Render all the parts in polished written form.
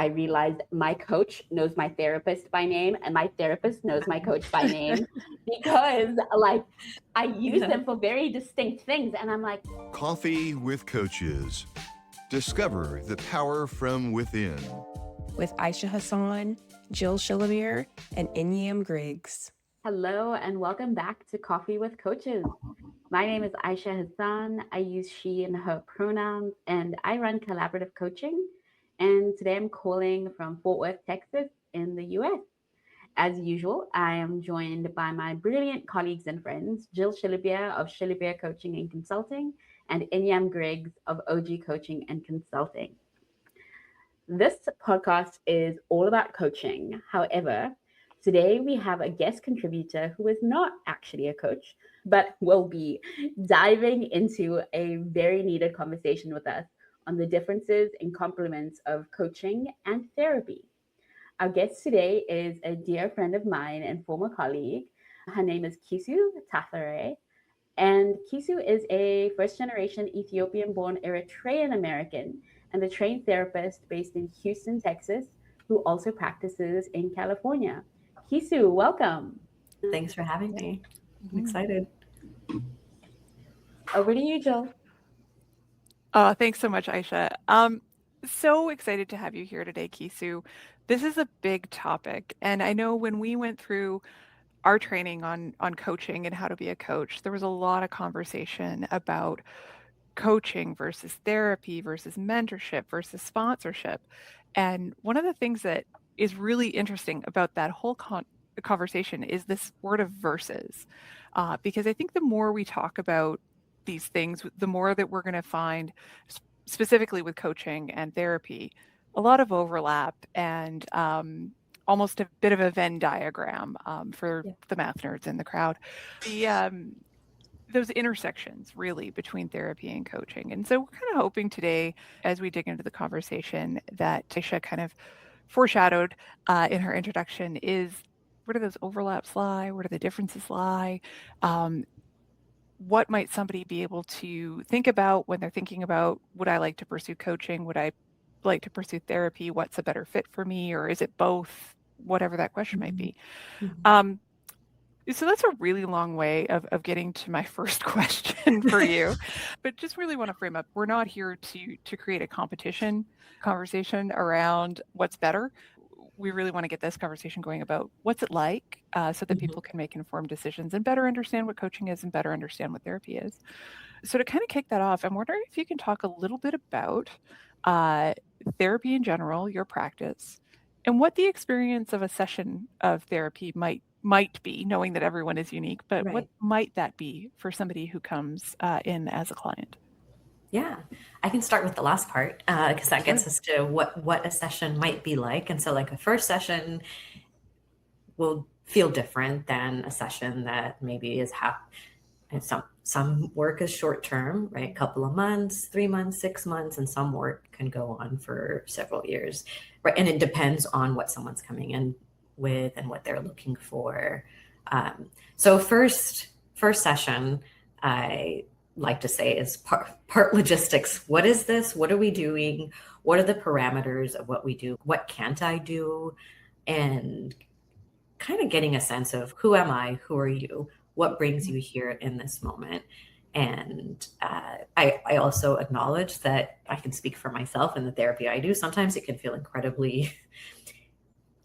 I realized my coach knows my therapist by name and my therapist knows my coach by name because like I use them for very distinct things. And I'm like, Coffee with Coaches. Discover the power from within. With Ayesha Hassan, Jill Shillabeer, and Inyam Griggs. hello and welcome back to Coffee with Coaches. My name is Ayesha Hassan. I use she and her pronouns, and I run collaborative coaching. And today I'm calling from Fort Worth, Texas, in the US. As usual, I am joined by my brilliant colleagues and friends, Jill Shillabeer of Shillabeer Coaching and Consulting, and Inyam Griggs of OG Coaching and Consulting. This podcast is all about coaching. However, today we have a guest contributor who is not actually a coach, but will be diving into a very needed conversation with us on the differences and complements of coaching and therapy. Our guest today is a dear friend of mine and former colleague. Her name is Kisu Taffere. And Kisu is a first generation Ethiopian born Eritrean American and a trained therapist based in Houston, Texas, who also practices in California. Kisu, welcome. Thanks for having me. I'm excited. Over to you, Jill. Thanks so much, Ayesha. So excited to have you here today, Kisu. This is a big topic, and I know when we went through our training on coaching and how to be a coach, there was a lot of conversation about coaching versus therapy versus mentorship versus sponsorship. And one of the things that is really interesting about that whole conversation is this word of versus, because I think the more we talk about these things, the more that we're going to find, specifically with coaching and therapy, a lot of overlap and almost a bit of a Venn diagram for the math nerds in the crowd. Those intersections really between therapy and coaching. And so we're kind of hoping today, as we dig into the conversation, that Ayesha kind of foreshadowed in her introduction is where do those overlaps lie? Where do the differences lie? What might somebody be able to think about when they're thinking about, would I like to pursue coaching? Would I like to pursue therapy? What's a better fit for me? Or is it both? Whatever that question might be. So that's a really long way of getting to my first question for you, but just really want to frame up. We're not here to create a competition conversation around what's better. We really want to get this conversation going about what's it like so that people can make informed decisions and better understand what coaching is and better understand what therapy is. So to kind of kick that off, I'm wondering if you can talk a little bit about therapy in general, your practice, and what the experience of a session of therapy might be, knowing that everyone is unique, but what might that be for somebody who comes in as a client? Yeah, I can start with the last part because that gets us to what a session might be like. And so like a first session will feel different than a session that maybe is and some work is short term, right? A couple of months, 3 months, 6 months, and some work can go on for several years, right? And it depends on what someone's coming in with and what they're looking for. So first session, I like to say is part logistics. What is this? What are we doing? What are the parameters of what we do? What can't I do? And kind of getting a sense of who am I? Who are you? What brings you here in this moment? And I also acknowledge that I can speak for myself in the therapy I do. Sometimes it can feel incredibly,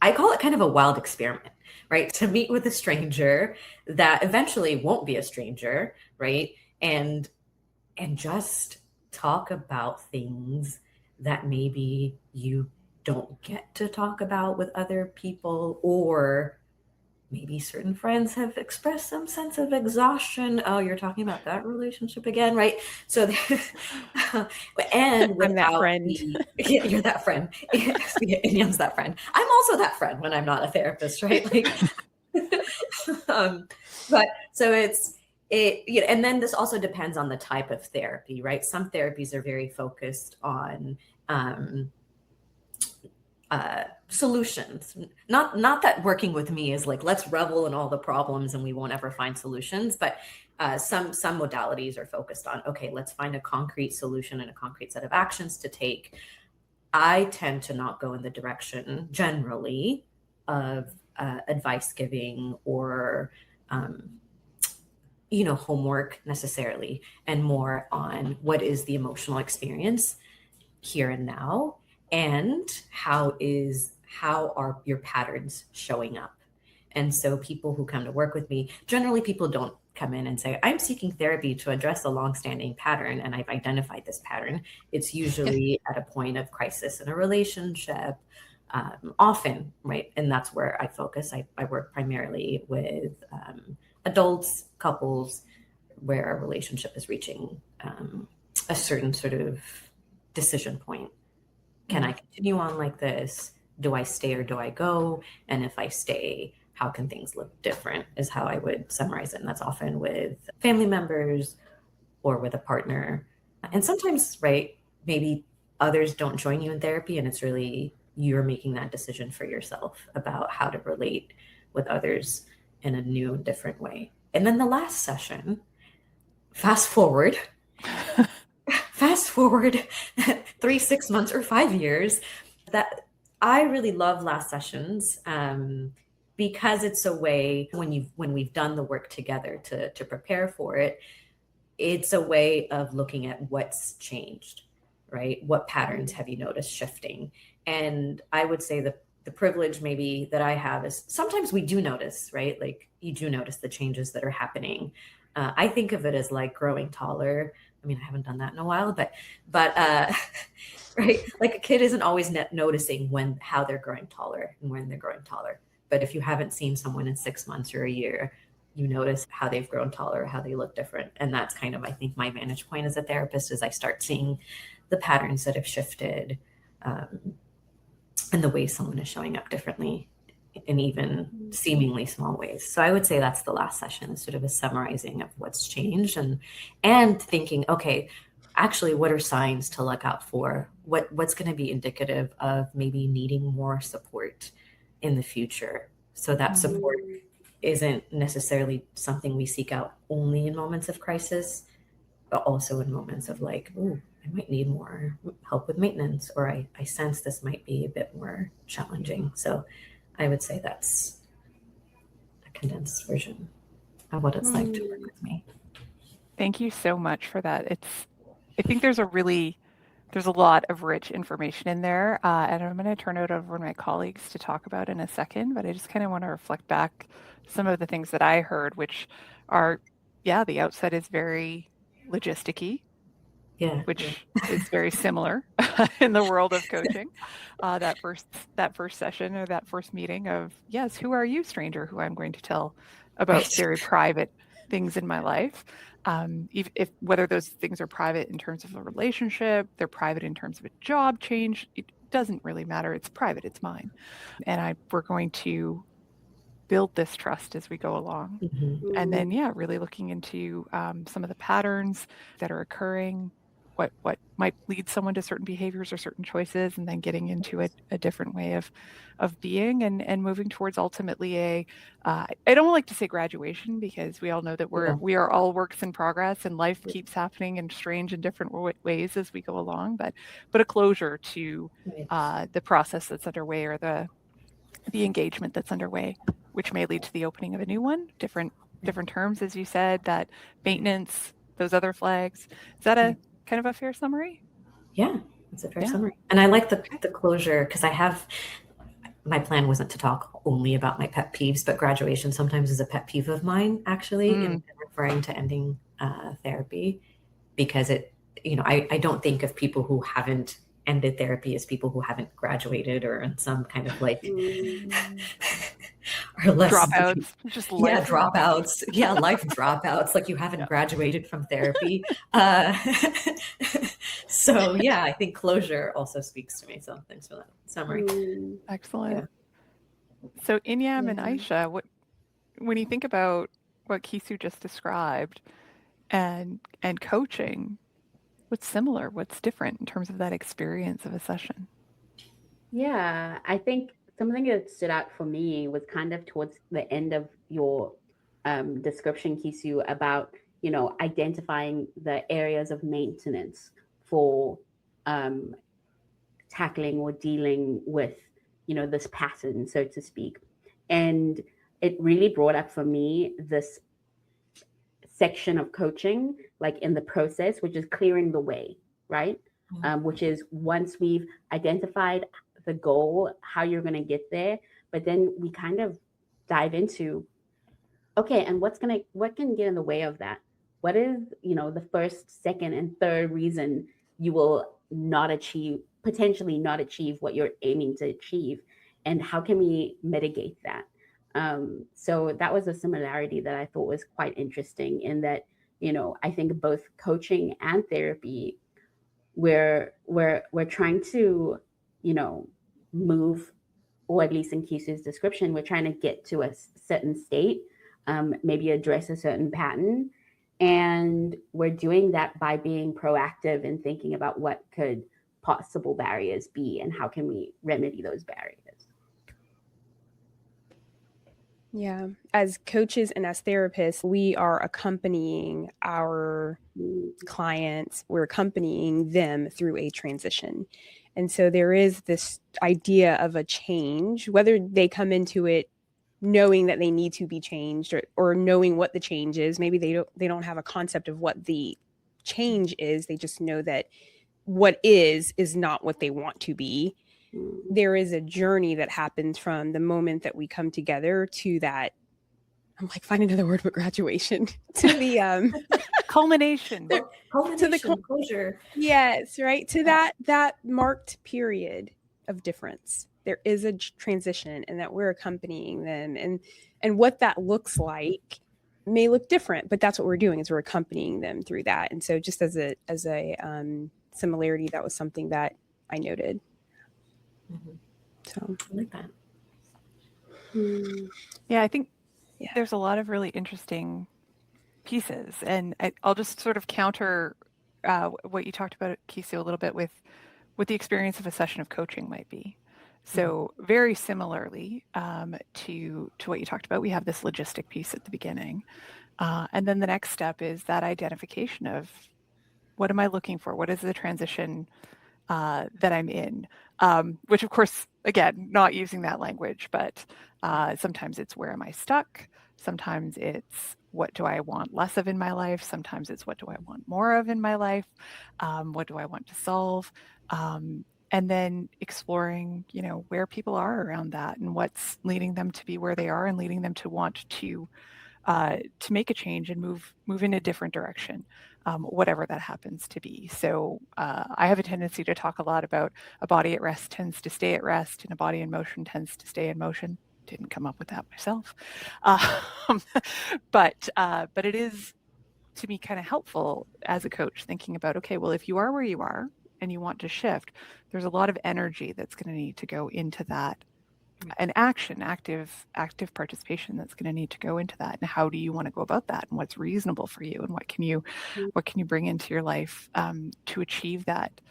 I call it kind of a wild experiment, right? To meet with a stranger that eventually won't be a stranger, right? And just talk about things that maybe you don't get to talk about with other people, or maybe certain friends have expressed some sense of exhaustion. Oh, you're talking about that relationship again, right? So, and I'm that friend. You're that friend. Inyam's that friend. I'm also that friend when I'm not a therapist, right? Like, but so and then this also depends on the type of therapy, right? Some therapies are very focused on solutions. Not that working with me is like, let's revel in all the problems and we won't ever find solutions, but some modalities are focused on, okay, let's find a concrete solution and a concrete set of actions to take. I tend to not go in the direction generally of advice giving or homework necessarily, and more on what is the emotional experience here and now, and how are your patterns showing up. And so people who come to work with me, generally people don't come in and say, I'm seeking therapy to address a longstanding pattern and I've identified this pattern. It's usually at a point of crisis in a relationship, often, right? And that's where I focus. I work primarily with adults, couples, where a relationship is reaching a certain sort of decision point. Can I continue on like this? Do I stay or do I go? And if I stay, how can things look different, is how I would summarize it. And that's often with family members or with a partner. And sometimes, right, maybe others don't join you in therapy and it's really you're making that decision for yourself about how to relate with others in a new and different way. And then the last session, fast forward 3, 6 months, or 5 years, that I really love last sessions because it's a way when we've done the work together to prepare for it, it's a way of looking at what's changed, right? What patterns have you noticed shifting? And I would say the privilege maybe that I have is sometimes we do notice, right? Like you do notice the changes that are happening. I think of it as like growing taller. I mean, I haven't done that in a while, but right, like a kid isn't always noticing how they're growing taller and when they're growing taller. But if you haven't seen someone in 6 months or a year, you notice how they've grown taller, how they look different. And that's kind of, I think, my vantage point as a therapist, is I start seeing the patterns that have shifted and the way someone is showing up differently in even seemingly small ways. So I would say that's the last session, sort of a summarizing of what's changed and thinking, okay, actually, what are signs to look out for? What's going to be indicative of maybe needing more support in the future? So that support isn't necessarily something we seek out only in moments of crisis, but also in moments of like, oh, I might need more help with maintenance, or I sense this might be a bit more challenging. So I would say that's a condensed version of what it's like to work with me. Thank you so much for that. I think there's a lot of rich information in there, and I'm going to turn it over to my colleagues to talk about in a second, but I just kind of want to reflect back some of the things that I heard, which are, the outset is very logisticy, which is very similar in the world of coaching. That first session or that first meeting of, yes, who are you, stranger, who I'm going to tell about very private things in my life. If whether those things are private in terms of a relationship, they're private in terms of a job change, it doesn't really matter. It's private, it's mine. And we're going to build this trust as we go along. And then, really looking into some of the patterns that are occurring, what might lead someone to certain behaviors or certain choices, and then getting into a different way of being and moving towards ultimately I don't like to say graduation, because we all know that we are all works in progress, and life keeps happening in strange and different ways as we go along, but a closure to the process that's underway, or the engagement that's underway, which may lead to the opening of a new one, different terms, as you said, that maintenance, those other flags. Is that a kind of a fair summary? Yeah, that's a fair summary. And I like the closure, because my plan wasn't to talk only about my pet peeves, but graduation sometimes is a pet peeve of mine, actually, in referring to ending therapy, because I don't think of people who haven't ended therapy as people who haven't graduated, or in some kind of like or less dropouts, just life dropouts, life dropouts, like you haven't graduated from therapy. So I think closure also speaks to me. So thanks for that summary. Excellent. So Inyam and Ayesha, when you think about what Kisu just described and coaching, what's similar, what's different in terms of that experience of a session? Yeah, I think something that stood out for me was kind of towards the end of your description, Kisu, about, identifying the areas of maintenance for tackling or dealing with, this pattern, so to speak. And it really brought up for me this section of coaching, like in the process, which is clearing the way, right? Which is once we've identified the goal, how you're going to get there, but then we kind of dive into, okay, and what can get in the way of that? What is, the first, second, and third reason you will potentially not achieve what you're aiming to achieve? And how can we mitigate that? So that was a similarity that I thought was quite interesting, in that, I think both coaching and therapy, we're trying to, move, or at least in Kisu's description, we're trying to get to a certain state, maybe address a certain pattern. And we're doing that by being proactive and thinking about what could possible barriers be and how can we remedy those barriers. Yeah. As coaches and as therapists, we are accompanying our clients, we're accompanying them through a transition. And so there is this idea of a change, whether they come into it knowing that they need to be changed, or knowing what the change is. Maybe they don't have a concept of what the change is. They just know that what is not what they want to be. There is a journey that happens from the moment that we come together to that, I'm like, find another word but graduation, to the culmination. To the closure. Yes, right. To that marked period of difference. There is a transition, and that we're accompanying them, and what that looks like may look different, but that's what we're doing, is we're accompanying them through that. And so just as a similarity, that was something that I noted. So I like that. Yeah, I think there's a lot of really interesting pieces, and I'll just sort of counter what you talked about, Kisu, a little bit with the experience of a session of coaching might be. So very similarly to what you talked about, we have this logistic piece at the beginning, and then the next step is that identification of, what am I looking for? What is the transition that I'm in? Which, of course, again, not using that language, but sometimes it's, where am I stuck? Sometimes it's, what do I want less of in my life? Sometimes it's, what do I want more of in my life? What do I want to solve? And then exploring, where people are around that, and what's leading them to be where they are, and leading them to want to make a change and move in a different direction, whatever that happens to be. So I have a tendency to talk a lot about a body at rest tends to stay at rest, and a body in motion tends to stay in motion. Didn't come up with that myself, but it is, to me, kind of helpful as a coach, thinking about, okay, well, if you are where you are and you want to shift, there's a lot of energy that's going to need to go into that, an active participation that's going to need to go into that. And how do you want to go about that, and what's reasonable for you, and what can you bring into your life to achieve that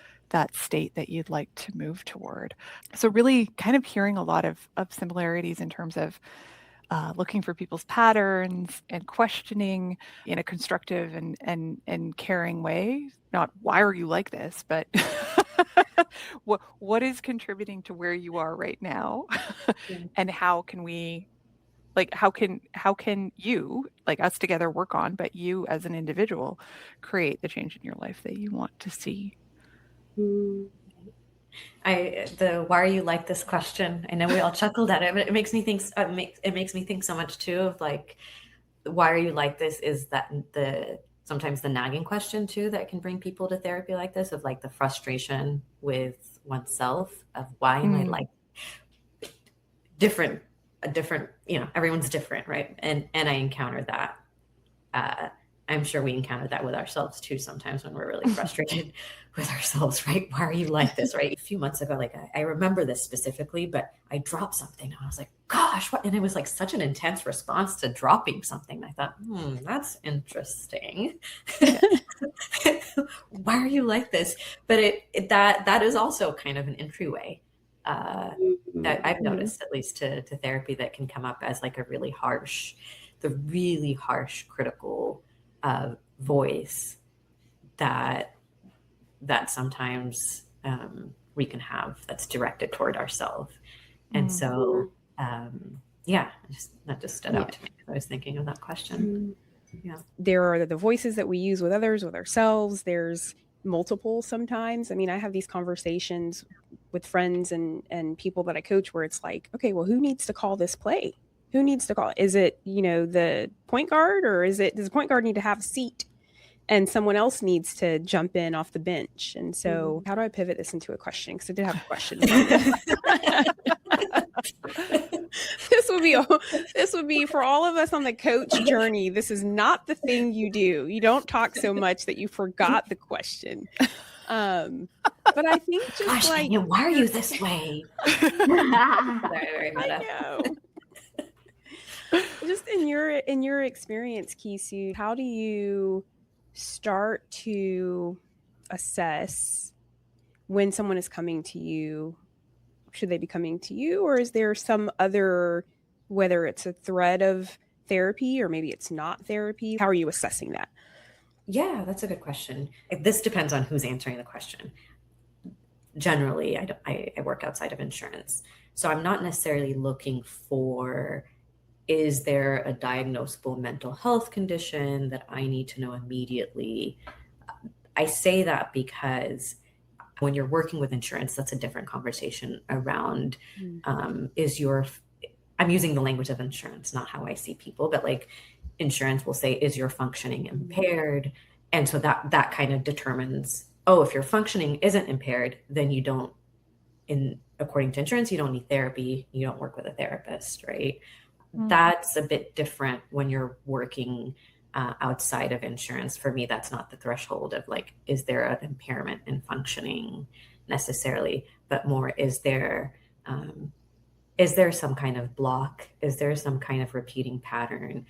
state that you'd like to move toward. So really kind of hearing a lot of similarities in terms of looking for people's patterns and questioning in a constructive and caring way. Not, why are you like this, but what is contributing to where you are right now? And how can we, how can you, like us together, work on, but you as an individual, create the change in your life that you want to see? Why are you like this question? I know we all chuckled at it, but it makes me think. It makes me think so much too of, like, why are you like this? Is that sometimes the nagging question too that can bring people to therapy like this, of like the frustration with oneself of, why am I like different? Everyone's different, right? And I encounter that. I'm sure we encounter that with ourselves too sometimes, when we're really frustrated with ourselves, right? Why are you like this, right? A few months ago, like, I remember this specifically, but I dropped something and I was like, gosh, what? And it was like such an intense response to dropping something. I thought, that's interesting. Why are you like this? But that is also kind of an entryway that I've noticed, at least to therapy, that can come up as like the really harsh, critical voice that sometimes we can have that's directed toward ourselves. And so, that just stood out to me. I was thinking of that question. Yeah. There are the voices that we use with others, with ourselves. There's multiple sometimes. I mean, I have these conversations with friends and people that I coach where it's like, okay, well, who needs to call this play? Who needs to call it? Is it, the point guard, or does the point guard need to have a seat and someone else needs to jump in off the bench? And so how do I pivot this into a question? Because I did have a question. This would be for all of us on the coach journey. This is not the thing you do. You don't talk so much that you forgot the question. But I think just Anya, why are you this way? I know. Just in your experience, Kisu, how do you start to assess when someone is coming to you? Should they be coming to you, or is there some other, whether it's a thread of therapy or maybe it's not therapy? How are you assessing that? Yeah, that's a good question. This depends on who's answering the question. Generally, I work outside of insurance, so I'm not necessarily looking for, is there a diagnosable mental health condition that I need to know immediately? I say that because when you're working with insurance, that's a different conversation around, I'm using the language of insurance, not how I see people, but like insurance will say, is your functioning impaired? And so that kind of determines, if your functioning isn't impaired, then you don't, according to insurance, you don't need therapy. You don't work with a therapist, right? That's a bit different when you're working outside of insurance. For me, that's not the threshold of like, is there an impairment in functioning necessarily, but more, is there some kind of block? Is there some kind of repeating pattern?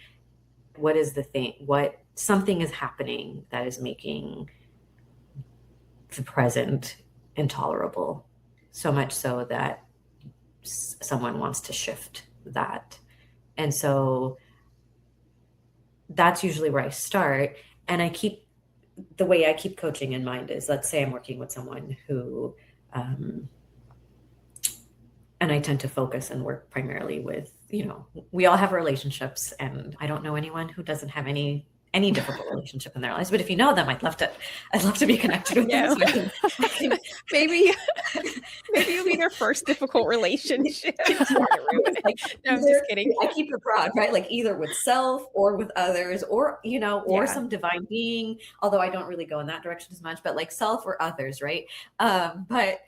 What is the thing? Something is happening that is making the present intolerable, so much so that someone wants to shift that. And so that's usually where I start. And the way I keep coaching in mind is, let's say I'm working with someone who, and I tend to focus and work primarily with, we all have relationships, and I don't know anyone who doesn't have any difficult relationship in their lives. But if you know them, I'd love to be connected with them. So maybe you'll be their first difficult relationship. No, I'm just kidding. I keep it broad, right? Like either with self or with others, or some divine being, although I don't really go in that direction as much, but like self or others, right? But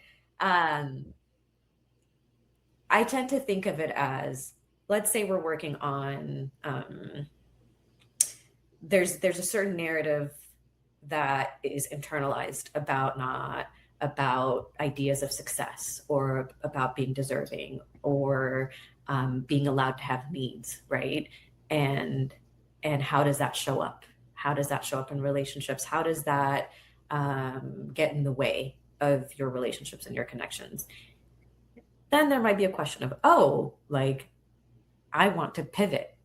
I tend to think of it as, let's say we're working on, there's a certain narrative that is internalized about ideas of success, or about being deserving, or being allowed to have needs, right? And how does that show up? How does that show up in relationships? How does that get in the way of your relationships and your connections? Then there might be a question of, I want to pivot.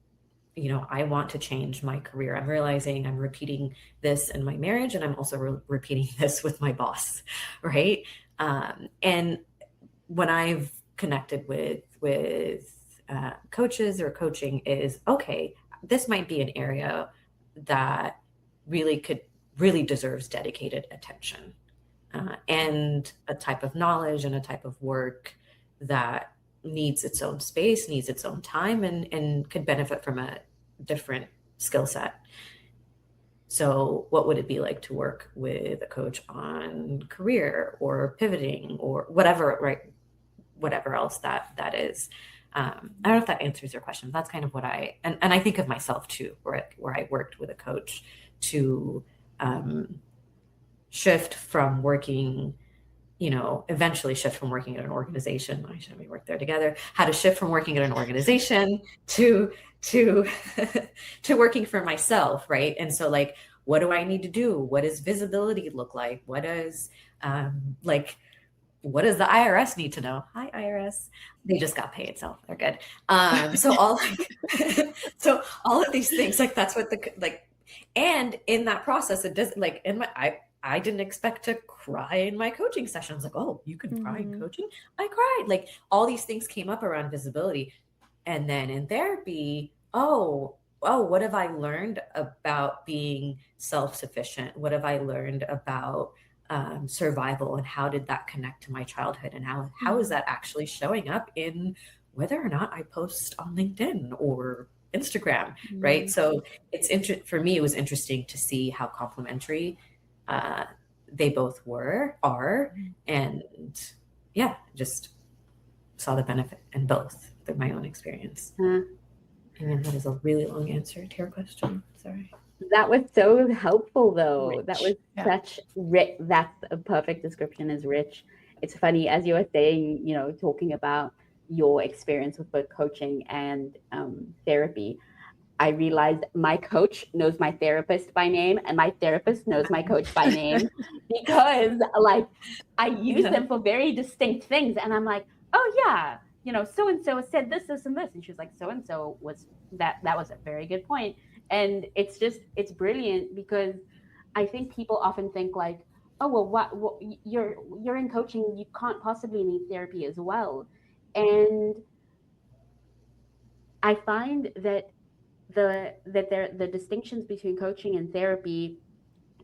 I want to change my career. I'm realizing I'm repeating this in my marriage, and I'm also repeating this with my boss, right? And when I've connected with coaches or coaching is, okay, this might be an area that really deserves dedicated attention, and a type of knowledge and a type of work that needs its own space, needs its own time, and could benefit from a different skill set. So what would it be like to work with a coach on career or pivoting or whatever, right? Whatever else that is. I don't know if that answers your question. That's kind of what and I think of myself too, where I worked with a coach to shift from working, eventually shift from working at an organization. Why shouldn't we work there together? How to shift from working at an organization to working for myself, right? And so like, what do I need to do? What does visibility look like? What does what does the IRS need to know? Hi, IRS. They just got paid, so they're good. So all of these things, like that's what and in that process, it does like I didn't expect to cry in my coaching sessions. Like, oh, you can cry in coaching? I cried. Like all these things came up around visibility. And then in therapy, what have I learned about being self-sufficient? What have I learned about survival, and how did that connect to my childhood, and how is that actually showing up in whether or not I post on LinkedIn or Instagram, right? So for me, it was interesting to see how complementary they both are, and yeah, just saw the benefit in both through my own experience. And that is a really long answer to your question. Sorry. That was so helpful, though. Rich. That was Yeah. such rich. That's a perfect description, is rich. It's funny, as you were saying, talking about your experience with both coaching and therapy, I realized my coach knows my therapist by name, and my therapist knows my coach by name, because like I use them for very distinct things. And I'm like, oh yeah, so-and-so said this, this, and this. And she was like, so-and-so was that was a very good point. And it's brilliant, because I think people often think like, oh, well, what you're in coaching, you can't possibly need therapy as well. And I find that the distinctions between coaching and therapy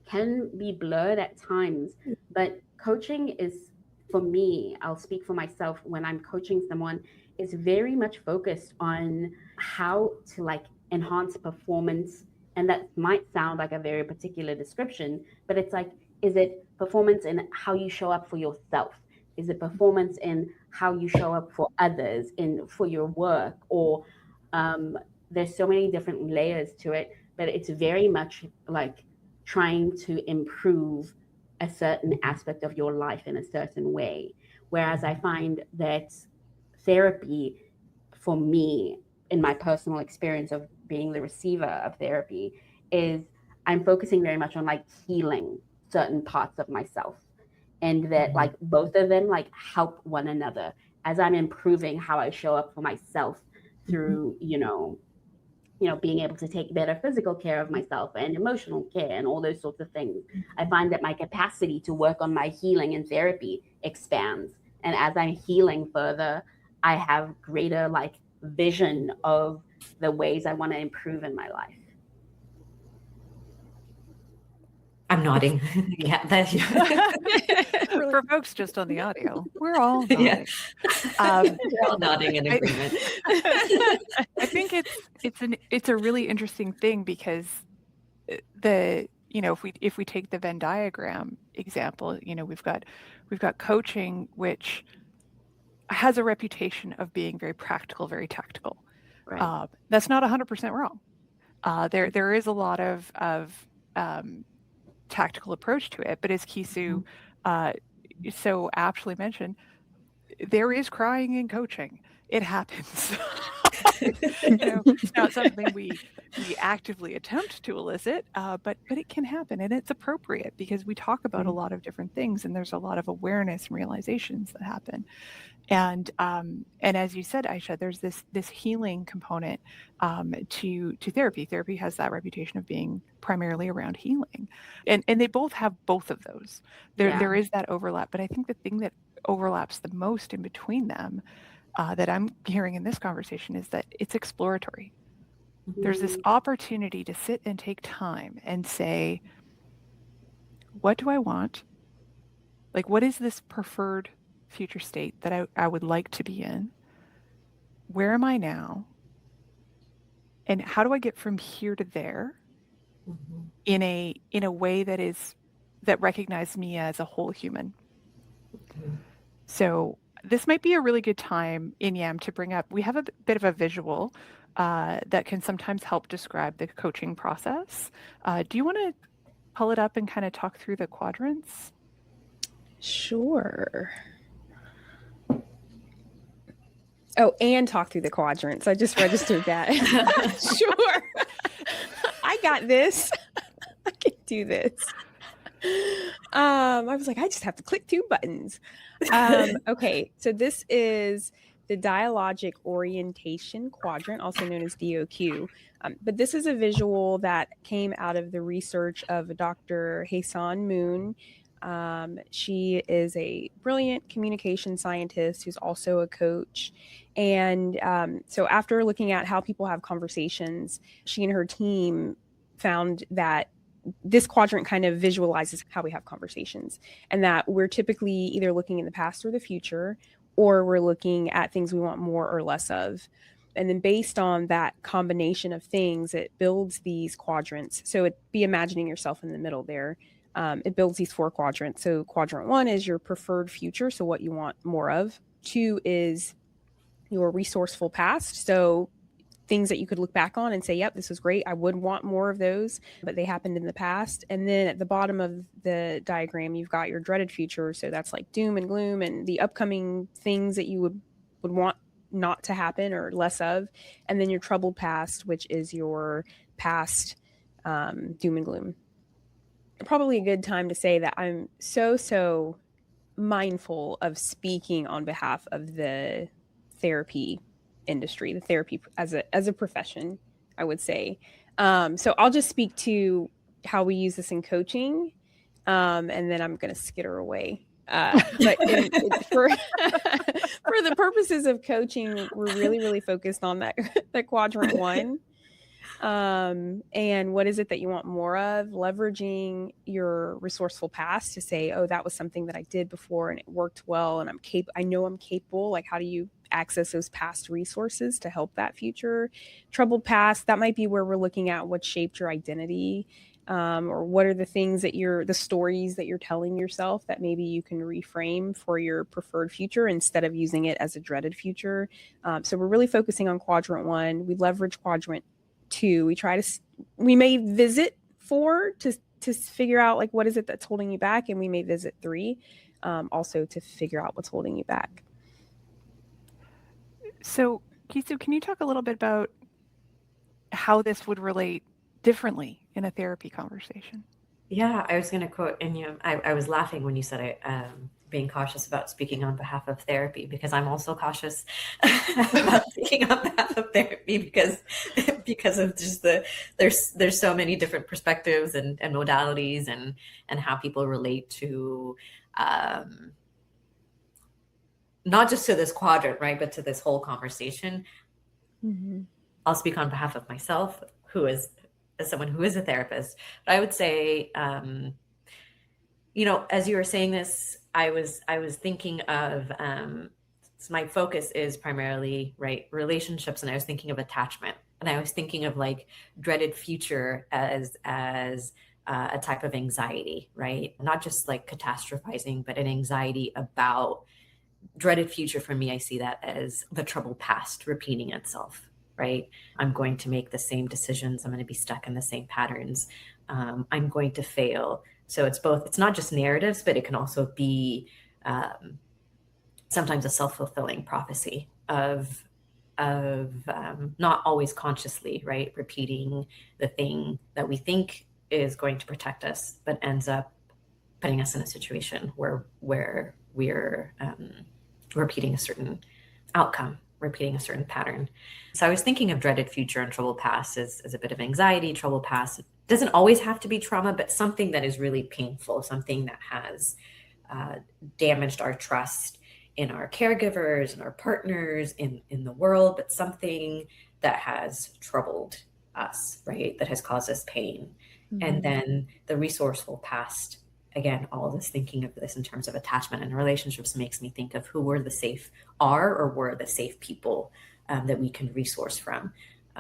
can be blurred at times, but coaching is, for me, I'll speak for myself, when I'm coaching someone, is very much focused on how to like enhance performance. And that might sound like a very particular description, but it's like, is it performance in how you show up for yourself? Is it performance in how you show up for others, for your work? Or there's so many different layers to it, but it's very much like trying to improve a certain aspect of your life in a certain way. Whereas I find that therapy, for me, in my personal experience of being the receiver of therapy, is I'm focusing very much on like healing certain parts of myself, and that like both of them like help one another as I'm improving how I show up for myself through, being able to take better physical care of myself and emotional care and all those sorts of things. I find that my capacity to work on my healing and therapy expands. And as I'm healing further, I have greater like vision of the ways I want to improve in my life. I'm nodding. Yeah, For folks just on the audio, we're all nodding. Yeah. We're all nodding in agreement. I think it's a really interesting thing, because if we take the Venn diagram example, we've got coaching, which has a reputation of being very practical, very tactical. Right. That's not 100% wrong. There is a lot of tactical approach to it, but as Kisu so aptly mentioned, there is crying in coaching. It happens. It's not something we actively attempt to elicit, but it can happen, and it's appropriate, because we talk about a lot of different things, and there's a lot of awareness and realizations that happen. And as you said, Ayesha, there's this healing component to therapy. Therapy has that reputation of being primarily around healing, and they both have both of those. There is that overlap, but I think the thing that overlaps the most in between them, that I'm hearing in this conversation, is that it's exploratory. There's this opportunity to sit and take time and say, what do I want? Like, what is this preferred future state that I would like to be in? Where am I now? And how do I get from here to there in a way that recognizes me as a whole human? So this might be a really good time, Inyam, to bring up, we have a bit of a visual that can sometimes help describe the coaching process. Do you want to pull it up and kind of talk through the quadrants? Sure. Oh, and talk through the quadrants. I just registered that. Sure. I got this. I can do this. I was like, I just have to click 2 buttons. Okay, so this is the Dialogic Orientation Quadrant, also known as DOQ. But this is a visual that came out of the research of Dr. Haesun Moon. She is a brilliant communication scientist who's also a coach. And so after looking at how people have conversations, she and her team found that this quadrant kind of visualizes how we have conversations, and that we're typically either looking in the past or the future, or we're looking at things we want more or less of. And then based on that combination of things, it builds these quadrants. So it'd be imagining yourself in the middle there. It builds these 4 quadrants. So quadrant 1 is your preferred future, so what you want more of. 2 is your resourceful past. So things that you could look back on and say, yep, this was great. I would want more of those, but they happened in the past. And then at the bottom of the diagram, you've got your dreaded future. So that's like doom and gloom and the upcoming things that you would want not to happen or less of. And then your troubled past, which is your past doom and gloom. Probably a good time to say that I'm so mindful of speaking on behalf of the therapy industry, the therapy as a profession, I would say. So I'll just speak to how we use this in coaching, and then I'm going to skitter away. But for the purposes of coaching, we're really focused on that quadrant 1. And what is it that you want more of? Leveraging your resourceful past to say, oh, that was something that I did before and it worked well, and I know I'm capable. Like, how do you access those past resources to help that future? Troubled past, that might be where we're looking at what shaped your identity, or what are the things that the stories that you're telling yourself that maybe you can reframe for your preferred future instead of using it as a dreaded future. So we're really focusing on quadrant 1. We leverage quadrant 2. We may visit 4 to figure out like what is it that's holding you back, and we may visit 3 also to figure out what's holding you back. So, Kisu, can you talk a little bit about how this would relate differently in a therapy conversation? Yeah, I was going to quote Inyam. I was laughing when you said being cautious about speaking on behalf of therapy, because I'm also cautious about speaking on behalf of therapy because of just there's so many different perspectives and modalities and how people relate to not just to this quadrant, right, but to this whole conversation. Mm-hmm. I'll speak on behalf of myself, as someone who is a therapist. But I would say, as you were saying this, I was thinking of so my focus is primarily, right, relationships, and I was thinking of attachment, and I was thinking of like dreaded future as a type of anxiety, right? Not just like catastrophizing, but an anxiety about dreaded future. For me, I see that as the troubled past repeating itself, right? I'm going to make the same decisions. I'm going to be stuck in the same patterns. I'm going to fail. So it's not just narratives, but it can also be sometimes a self-fulfilling prophecy of not always consciously, right, repeating the thing that we think is going to protect us, but ends up putting us in a situation where we're repeating a certain outcome, repeating a certain pattern. So I was thinking of dreaded future and troubled past as a bit of anxiety. Troubled past doesn't always have to be trauma, but something that is really painful, something that has damaged our trust in our caregivers and our partners in the world, but something that has troubled us, right? That has caused us pain. Mm-hmm. And then the resourceful past, again, all of this thinking of this in terms of attachment and relationships makes me think of who were the safe people that we can resource from,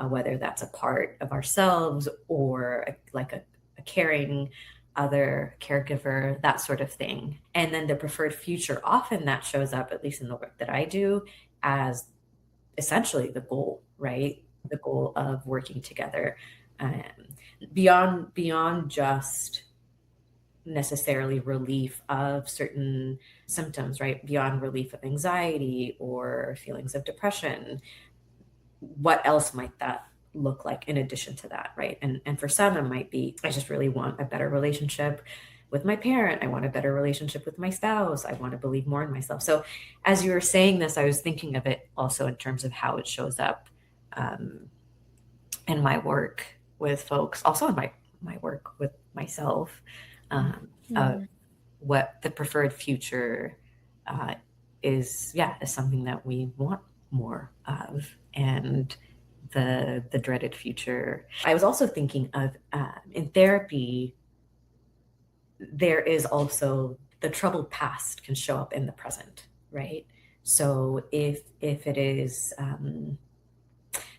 whether that's a part of ourselves or a caring other, caregiver, that sort of thing. And then the preferred future, often that shows up, at least in the work that I do, as essentially the goal, right? The goal of working together, beyond just necessarily relief of certain symptoms, right? Beyond relief of anxiety or feelings of depression. What else might that look like in addition to that, right? And for some, it might be, I just really want a better relationship with my parent. I want a better relationship with my spouse. I want to believe more in myself. So as you were saying this, I was thinking of it also in terms of how it shows up in my work with folks, also in my work with myself, what the preferred future is something that we want more of, and the dreaded future. I was also thinking of in therapy, there is also the troubled past can show up in the present, right? So if it is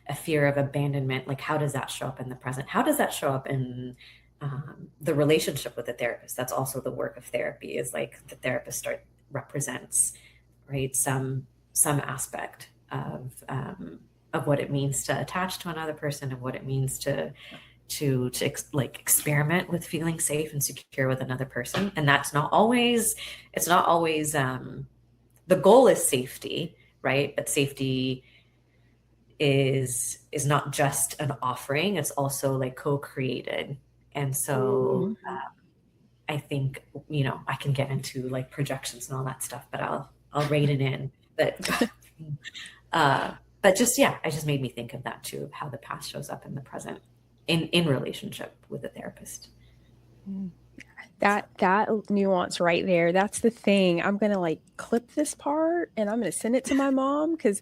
a fear of abandonment, like how does that show up in the present? How does that show up in the relationship with the therapist? That's also the work of therapy, is like the therapist represents, right, some aspect of what it means to attach to another person, and what it means to experiment with feeling safe and secure with another person. And it's not always the goal is safety, right? But safety is not just an offering, it's also like co-created. And so I think, I can get into like projections and all that stuff, but I'll rein it in. But just, it just made me think of that too, of how the past shows up in the present in relationship with a therapist. That nuance right there, that's the thing. I'm going to like clip this part and I'm going to send it to my mom, because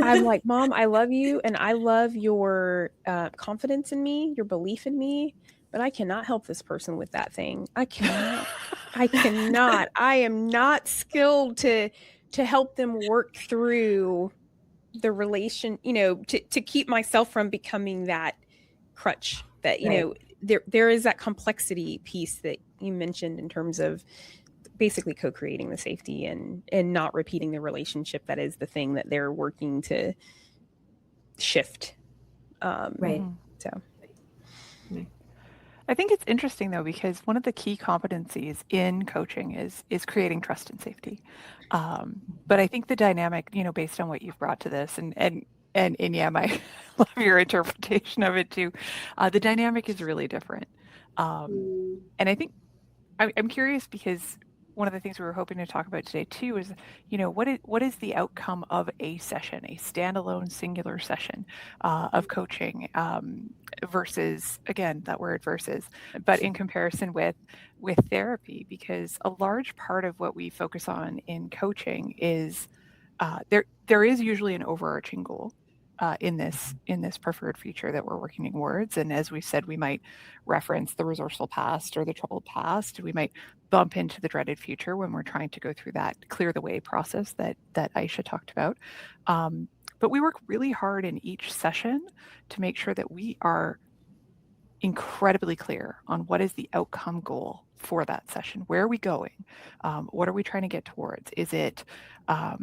I'm like, Mom, I love you. And I love your confidence in me, your belief in me, but I cannot help this person with that thing. I cannot. I am not skilled to help them work through the relation, to keep myself from becoming that crutch that, there is that complexity piece that you mentioned in terms of basically co-creating the safety and not repeating the relationship that is the thing that they're working to shift. Right. So I think it's interesting though, because one of the key competencies in coaching is creating trust and safety. But I think the dynamic, based on what you've brought to this, and Inyam, I love your interpretation of it too. The dynamic is really different. And I think I'm curious, because one of the things we were hoping to talk about today too is, what is the outcome of a session, a standalone singular session of coaching versus, again, that word versus, but in comparison with therapy, because a large part of what we focus on in coaching is there is usually an overarching goal in this preferred future that we're working towards. And as we said, we might reference the resourceful past or the troubled past. We might bump into the dreaded future when we're trying to go through that clear the way process that Ayesha talked about. But we work really hard in each session to make sure that we are incredibly clear on what is the outcome goal for that session. Where are we going? What are we trying to get towards? Is it a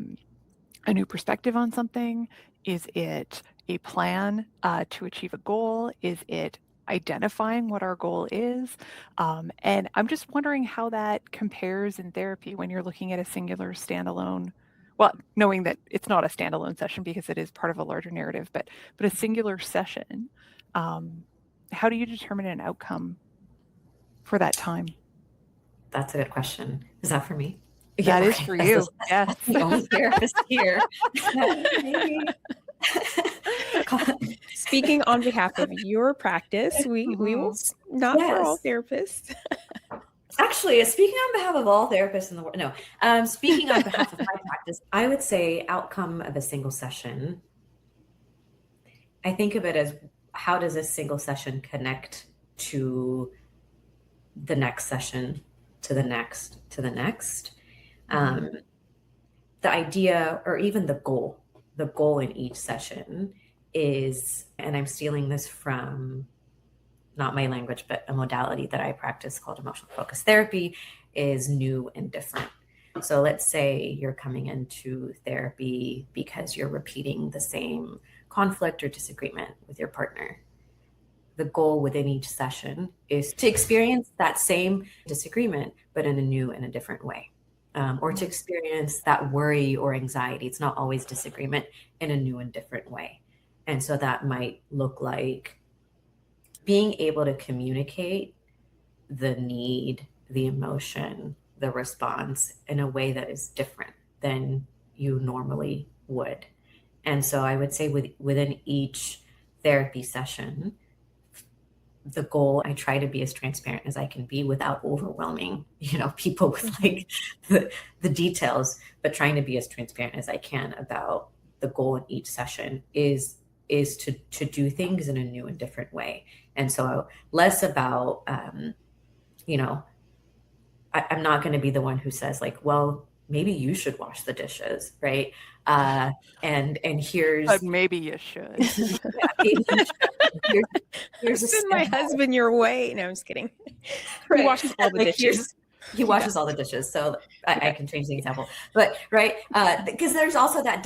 new perspective on something? Is it a plan to achieve a goal? Is it identifying what our goal is? And I'm just wondering how that compares in therapy when you're looking at a singular standalone, well, knowing that it's not a standalone session because it is part of a larger narrative, but a singular session. How do you determine an outcome for that time? That's a good question. Is that for me? That is for you. Yes. The only therapist here. Speaking on behalf of your practice, we will not for all therapists. Actually, speaking on behalf of all therapists in the world, no. Speaking on behalf of my practice, I would say outcome of a single session. I think of it as, how does a single session connect to the next session, to the next, to the next? The idea, or even the goal in each session is, and I'm stealing this from not my language, but a modality that I practice called emotional focused therapy, is new and different. So let's say you're coming into therapy because you're repeating the same conflict or disagreement with your partner. The goal within each session is to experience that same disagreement, but in a new and a different way. Or to experience that worry or anxiety. It's not always disagreement, in a new and different way. And so that might look like being able to communicate the need the emotion, the response in a way that is different than you normally would. And so I would say within each therapy session, the goal, I try to be as transparent as I can be without overwhelming, people with like the details, but trying to be as transparent as I can about the goal in each session is to do things in a new and different way. And so less about, I'm not going to be the one who says like, well, maybe you should wash the dishes, right? And here's, But maybe you should. yeah, maybe you should. Here's a Send my husband your way. No, I'm just kidding. Right. He washes all the dishes. He washes all the dishes, so I can change the example. But right, because there's also that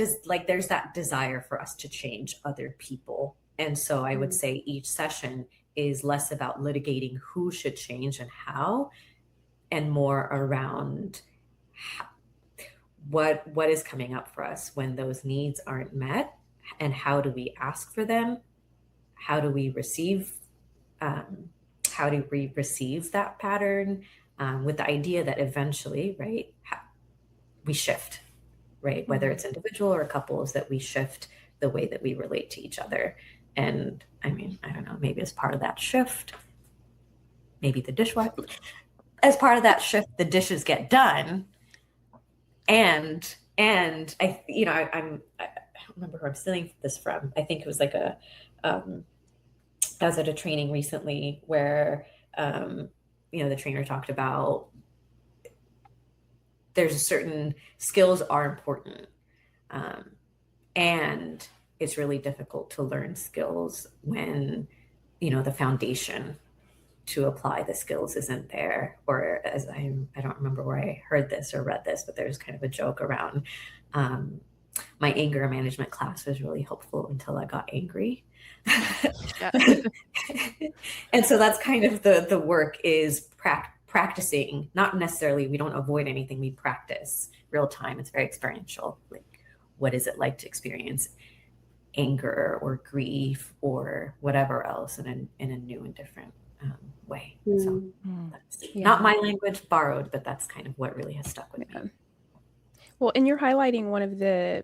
there's that desire for us to change other people, and so I would say each session is less about litigating who should change and how, and more around what is coming up for us when those needs aren't met, and how do we ask for them? How do we receive? How do we receive that pattern? With the idea that eventually, right, we shift, right? Whether it's individual or couples, that we shift the way that we relate to each other. And I mean, I don't know, maybe as part of that shift, maybe the dishwasher, as part of that shift, the dishes get done. And I don't remember who I'm stealing this from. I think it was like I was at a training recently where, the trainer talked about there's certain skills are important. And it's really difficult to learn skills when, the foundation to apply the skills isn't there. Or as I don't remember where I heard this or read this, but there's kind of a joke around my anger management class was really helpful until I got angry. And so that's kind of the work is practicing, not necessarily, we don't avoid anything, we practice real time. It's very experiential. Like, what is it like to experience anger or grief or whatever else in a new and different way. So that's not my language, borrowed, but that's kind of what really has stuck with me. Well, and you're highlighting one of the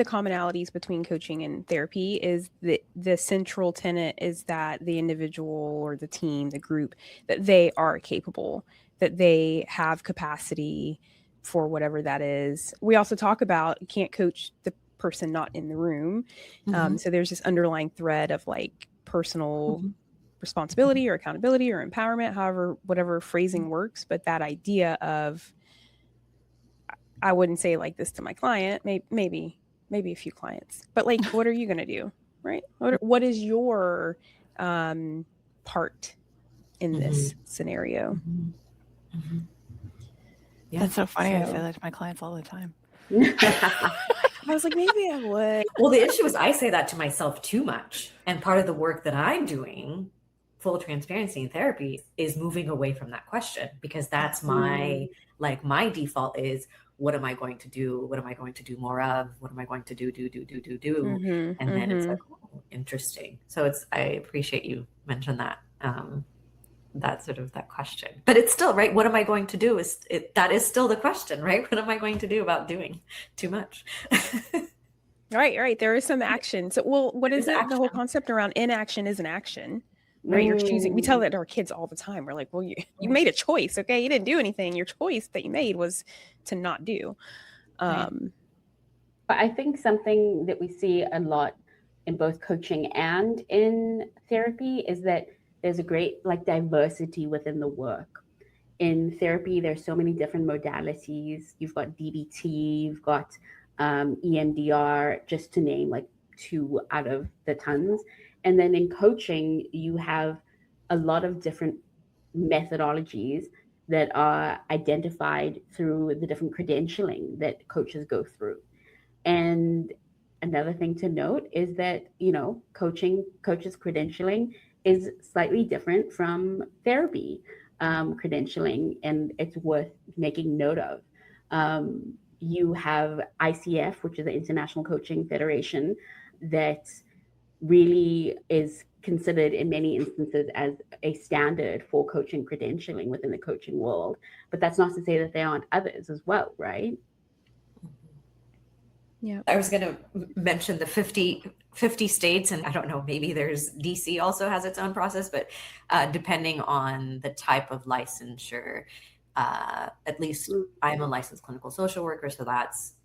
commonalities between coaching and therapy is that the central tenet is that the individual or the team, the group, that they are capable, that they have capacity for whatever that is. We also talk about you can't coach the person not in the room. So there's this underlying thread of like personal responsibility or accountability or empowerment, however, whatever phrasing works. But that idea of, I wouldn't say like this to my client, maybe a few clients, but like, what are you going to do? Right. What is your part in this scenario? Yeah, that's so funny. I say that to my clients all the time. I was like, maybe I would. Well, the issue is I say that to myself too much. And part of the work that I'm doing, full transparency in therapy, is moving away from that question, because that's my default is, what am I going to do? What am I going to do more of? What am I going to do? And then it's like, oh, interesting. So I appreciate you mentioned that, that sort of that question, but it's still right. What am I going to do that is still the question, right? What am I going to do about doing too much? Right. There is some action. So, well, what is that? The whole concept around inaction is an action. Right. You're choosing. We tell that to our kids all the time. We're like, well, you made a choice. Okay. You didn't do anything. Your choice that you made was to not do. But I think something that we see a lot in both coaching and in therapy is that there's a great diversity within the work. In therapy, there's so many different modalities. You've got DBT, you've got EMDR, just to name two out of the tons. And then in coaching, you have a lot of different methodologies that are identified through the different credentialing that coaches go through. And another thing to note is that, coaches credentialing is slightly different from therapy credentialing, and it's worth making note of. You have ICF, which is the International Coaching Federation, that really is considered in many instances as a standard for coaching credentialing within the coaching world. But that's not to say that there aren't others as well, right? Yeah. I was going to mention the 50 states, and I don't know, maybe there's DC also has its own process, but depending on the type of licensure, at least I'm a licensed clinical social worker, so that's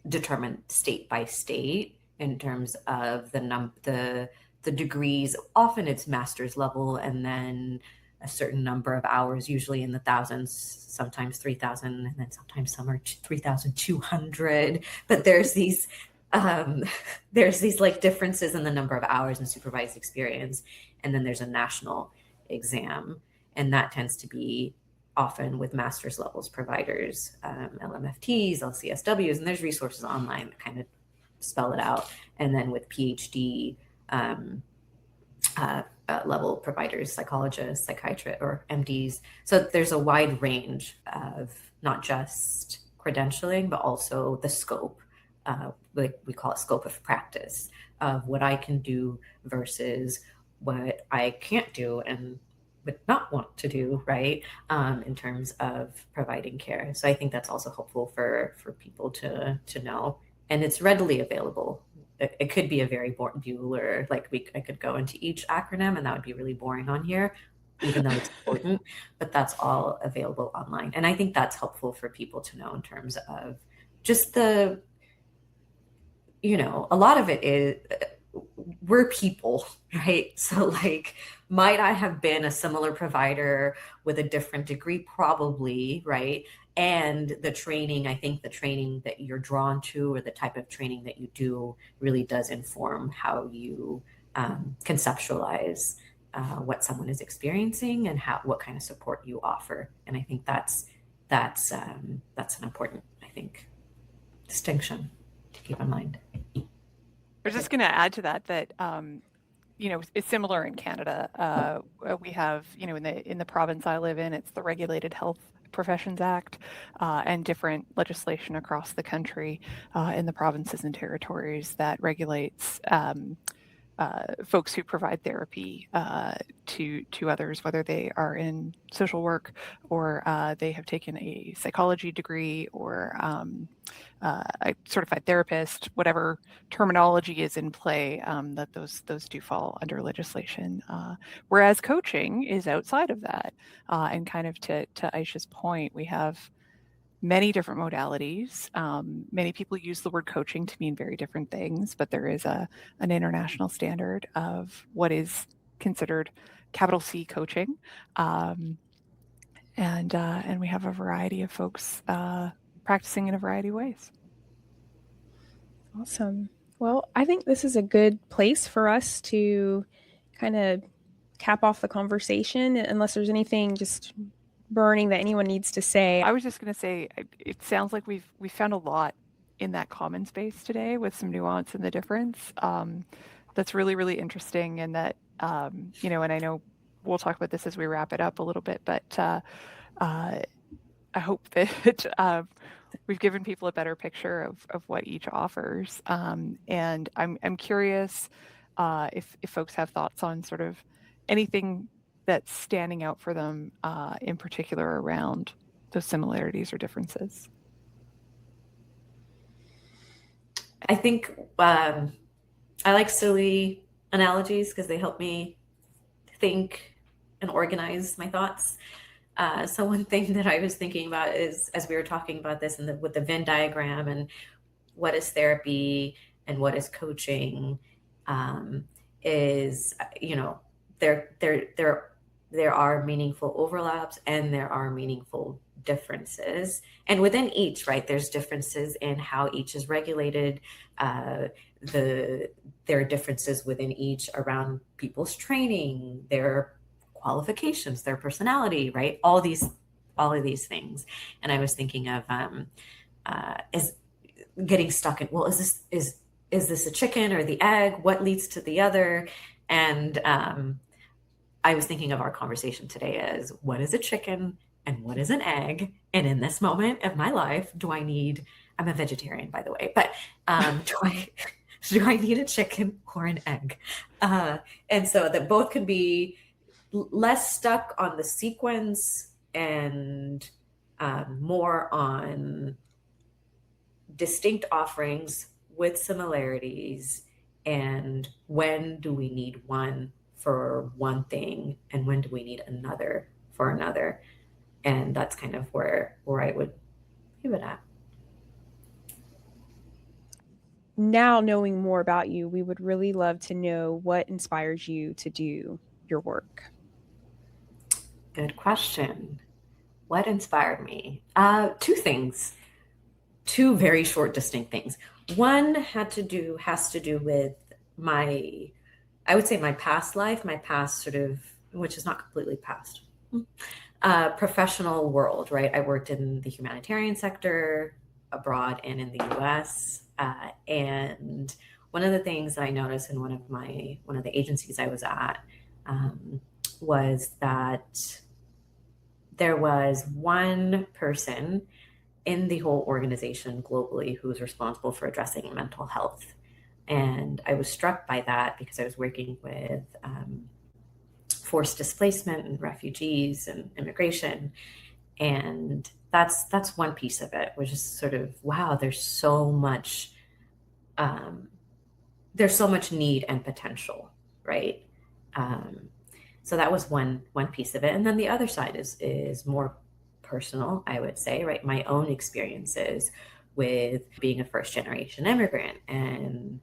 determined state by state in terms of the degrees. Often it's master's level, and then a certain number of hours, usually in the thousands, sometimes 3,000, and then sometimes some are 3,200. But there's these like differences in the number of hours and supervised experience, and then there's a national exam, and that tends to be often with master's levels providers, LMFTs, LCSWs, and there's resources online that kind of spell it out. And then with PhD level providers, psychologists, psychiatrists, or MDs. So there's a wide range of not just credentialing, but also the scope, like we call it scope of practice, of what I can do versus what I can't do and would not want to do, right? In terms of providing care. So I think that's also helpful for people to know. And it's readily available. It could be a very boring Bueller, like I could go into each acronym and that would be really boring on here, even though it's important, but that's all available online. And I think that's helpful for people to know in terms of just a lot of it is, we're people, right? So like, might I have been a similar provider with a different degree? Probably, right? And the training, I think the training that you're drawn to or the type of training that you do really does inform how you conceptualize what someone is experiencing and what kind of support you offer. And I think that's an important, I think, distinction to keep in mind. I was just going to add to that it's similar in Canada. We have, in the province I live in, it's the Regulated Health Professions Act, and different legislation across the country in the provinces and territories that regulates folks who provide therapy to others, whether they are in social work or they have taken a psychology degree or a certified therapist, whatever terminology is in play, that those do fall under legislation. Whereas coaching is outside of that. And kind of to Aisha's point, we have many different modalities. Many people use the word coaching to mean very different things, but there is an international standard of what is considered capital C coaching. And we have a variety of folks practicing in a variety of ways. Awesome. Well, I think this is a good place for us to kind of cap off the conversation, unless there's anything just burning that anyone needs to say. I was just going to say, it sounds like we found a lot in that common space today with some nuance and the difference. That's really, really interesting. And that, and I know we'll talk about this as we wrap it up a little bit, but I hope that we've given people a better picture of what each offers. And I'm curious if folks have thoughts on sort of anything that's standing out for them in particular around those similarities or differences. I think I like silly analogies because they help me think and organize my thoughts. So one thing that I was thinking about is, as we were talking about this with the Venn diagram and what is therapy and what is coaching, is, there are meaningful overlaps and there are meaningful differences. And within each, right, there's differences in how each is regulated. There are differences within each around people's training, their qualifications, their personality, right? All of these things. And I was thinking of is getting stuck in, well, is this a chicken or the egg? What leads to the other? And I was thinking of our conversation today as, what is a chicken and what is an egg? And in this moment of my life, do I need I'm a vegetarian, by the way, but do I need a chicken or an egg? And so that both can be less stuck on the sequence and more on distinct offerings with similarities, and when do we need one for one thing and when do we need another for another. And that's kind of where I would leave it at. Now, knowing more about you, we would really love to know what inspires you to do your work. Good question. What inspired me? Two things. Two very short, distinct things. One has to do with I would say my past life, my past sort of, which is not completely past, professional world, right? I worked in the humanitarian sector abroad and in the US. And one of the things that I noticed in one of the agencies I was at was that there was one person in the whole organization globally who was responsible for addressing mental health. And I was struck by that because I was working with forced displacement and refugees and immigration. And that's one piece of it, which is sort of, wow, there's so much need and potential, right? So that was one piece of it. And then the other side is more personal, I would say, right? My own experiences with being a first generation immigrant and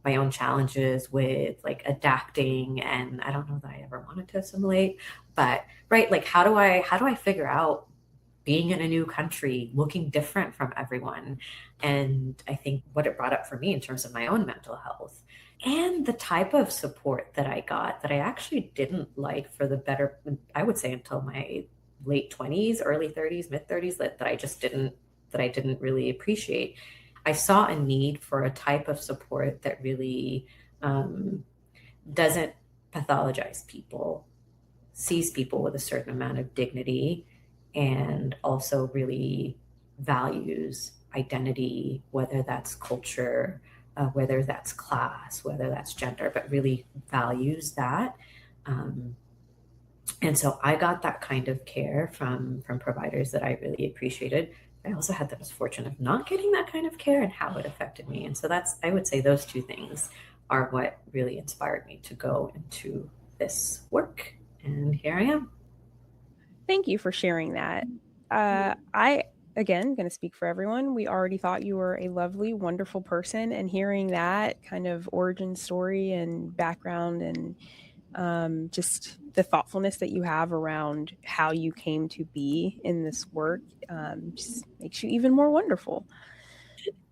my own challenges with like adapting. And I don't know that I ever wanted to assimilate, but right, like how do I figure out being in a new country, looking different from everyone? And I think what it brought up for me in terms of my own mental health and the type of support that I got that I actually didn't like for the better, I would say until my late 20s, early 30s, mid 30s, that I didn't really appreciate. I saw a need for a type of support that really doesn't pathologize people, sees people with a certain amount of dignity, and also really values identity, whether that's culture, whether that's class, whether that's gender, but really values that. And so I got that kind of care from providers that I really appreciated. I also had the misfortune of not getting that kind of care and how it affected me. And so I would say those two things are what really inspired me to go into this work. And here I am. Thank you for sharing that. I, again, going to speak for everyone. We already thought you were a lovely, wonderful person, and hearing that kind of origin story and background and just the thoughtfulness that you have around how you came to be in this work just makes you even more wonderful.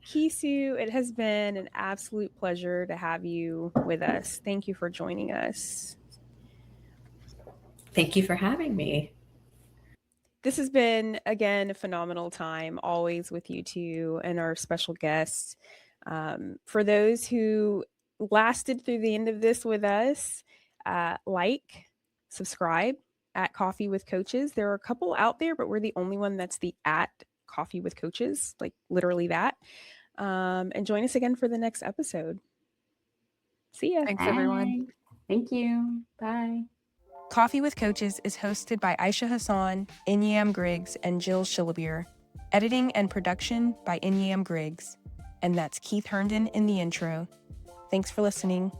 Kisu, it has been an absolute pleasure to have you with us. Thank you for joining us. Thank you for having me. This has been, again, a phenomenal time, always with you two and our special guests. For those who lasted through the end of this with us, subscribe at Coffee with Coaches. There are a couple out there, but we're the only one that's the at Coffee with Coaches, like literally that. And join us again for the next episode. See ya. Thanks, Bye. everyone. Thank you. Bye. Coffee with Coaches is hosted by Ayesha Hassan, Inyam Griggs, and Jill Shillabeer. Editing and production by Inyam Griggs. And that's Keith Herndon in the intro. Thanks for listening.